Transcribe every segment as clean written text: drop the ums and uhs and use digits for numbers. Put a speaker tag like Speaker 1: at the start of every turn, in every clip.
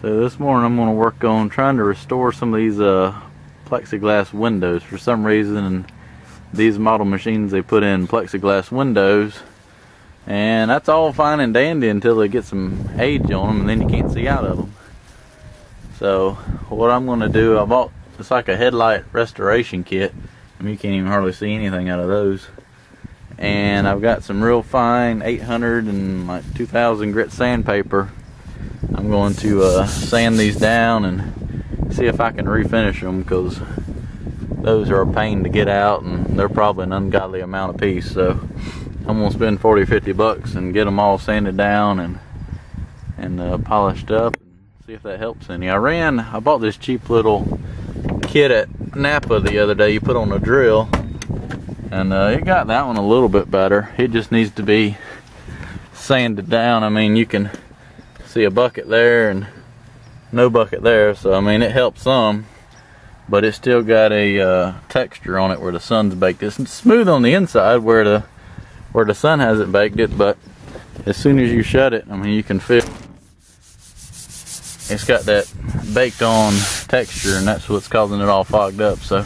Speaker 1: So this morning I'm going to work on trying to restore some of these plexiglass windows. For some reason these model machines, they put in plexiglass windows, and that's all fine and dandy until they get some age on them, and then you can't see out of them. So what I'm going to do, I bought, it's like a headlight restoration kit. I mean, you can't even hardly see anything out of those. And I've got some real fine 800 and like 2000 grit sandpaper. I'm going to sand these down and see if I can refinish them, because those are a pain to get out and they're probably an ungodly amount a piece. So I'm going to spend 40 or 50 bucks and get them all sanded down and polished up, and see if that helps any. I bought this cheap little kit at Napa the other day. You put on a drill, and it got that one a little bit better. It just needs to be sanded down. I mean, you can see a bucket there and no bucket there, so I mean it helps some, but it's still got a texture on it where the sun's baked. It's smooth on the inside where the sun hasn't baked it, but as soon as you shut it, I mean, you can feel it's got that baked on texture, and that's what's causing it all fogged up. So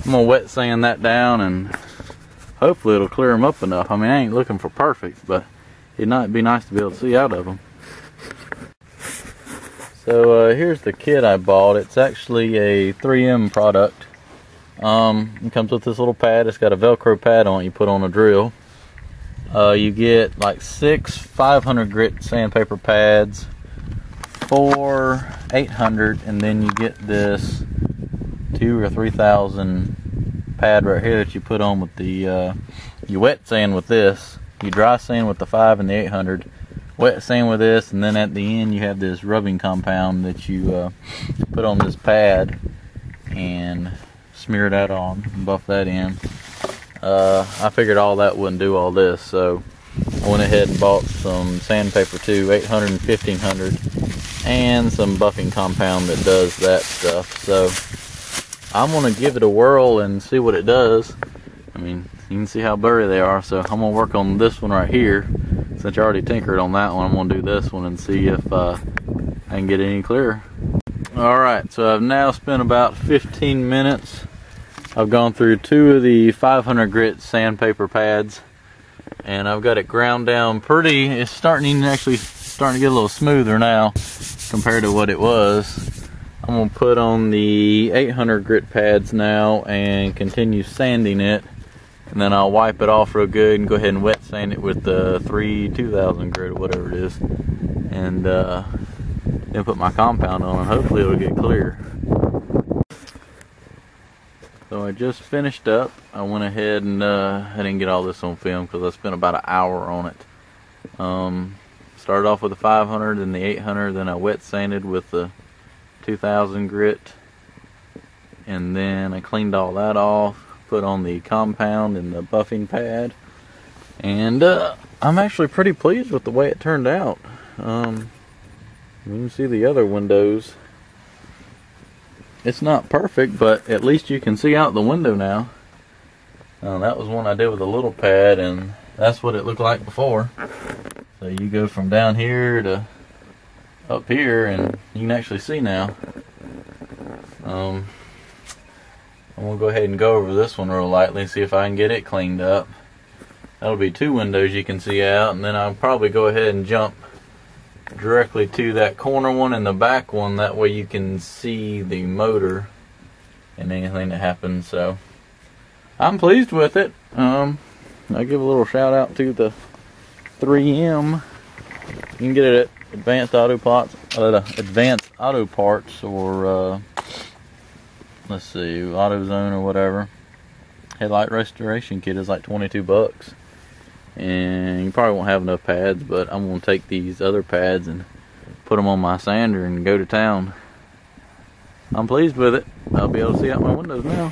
Speaker 1: I'm gonna wet sand that down, and hopefully it'll clear them up enough. I mean, I ain't looking for perfect, but it'd be nice to be able to see out of them. So here's the kit I bought. It's actually a 3M product. It comes with this little pad. It's got a Velcro pad on it you put on a drill. You get like 6 500 grit sandpaper pads, 4 800, and then you get this 2,000 or 3,000 pad right here that you put on with the you wet sand with this, you dry sand with the 5 and the 800, wet sand with this, and then at the end you have this rubbing compound that you put on this pad and smear that on, buff that in. I figured all that wouldn't do all this, so I went ahead and bought some sandpaper too, 800 and 1500, and some buffing compound that does that stuff. So I'm gonna give it a whirl and see what it does. I mean, you can see how blurry they are, so I'm gonna work on this one right here. Since I already tinkered on that one, I'm gonna do this one and see if I can get any clearer. Alright, so I've now spent about 15 minutes. I've gone through 2 of the 500 grit sandpaper pads, and I've got it ground down pretty. It's starting to get a little smoother now compared to what it was. I'm gonna put on the 800 grit pads now and continue sanding it, and then I'll wipe it off real good and go ahead and wet sand it with the 2000 grit or whatever it is, and then put my compound on, and hopefully it'll get clear. So I just finished up. I went ahead and I didn't get all this on film because I spent about an hour on it. Started off with the 500 and the 800, then I wet sanded with the 2000 grit, and then I cleaned all that off, put on the compound and the buffing pad, and I'm actually pretty pleased with the way it turned out. You can see the other windows. It's not perfect, but at least you can see out the window now. That was one I did with a little pad, and that's what it looked like before. So you go from down here to up here, and you can actually see now. I'm gonna go ahead and go over this one real lightly and see if I can get it cleaned up. That'll be 2 windows you can see out, and then I'll probably go ahead and jump directly to that corner one and the back one. That way you can see the motor and anything that happens. So I'm pleased with it. I give a little shout out to the 3M. You can get it at Advanced Auto Parts, or let's see, AutoZone or whatever. Headlight restoration kit is like 22 bucks. And you probably won't have enough pads, but I'm going to take these other pads and put them on my sander and go to town. I'm pleased with it. I'll be able to see out my windows now.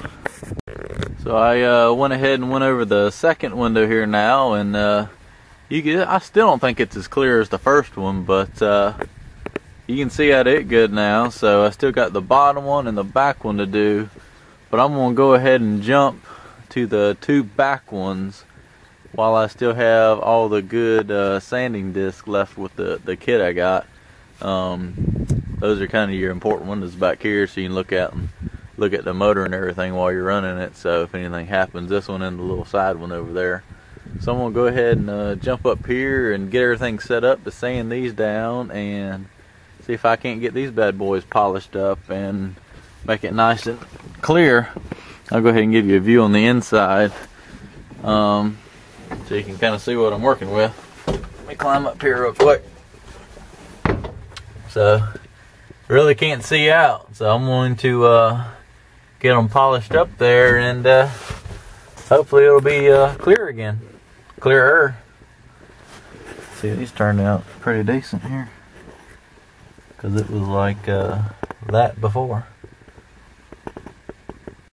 Speaker 1: So I went ahead and went over the second window here now, and I still don't think it's as clear as the first one, but you can see out it good now. So I still got the bottom one and the back one to do, but I'm going to go ahead and jump to the 2 back ones while I still have all the good sanding disc left with the kit I got. those are kind of your important windows back here, so you can look at the motor and everything while you're running it. So if anything happens, this one and the little side one over there. So I'm gonna go ahead and jump up here and get everything set up to sand these down and see if I can't get these bad boys polished up and make it nice and clear. I'll go ahead and give you a view on the inside, so you can kind of see what I'm working with. Let me climb up here real quick. So really can't see out, so I'm going to get them polished up there, and hopefully it'll be clear again, clearer. See, these turned out pretty decent here, because it was like that before.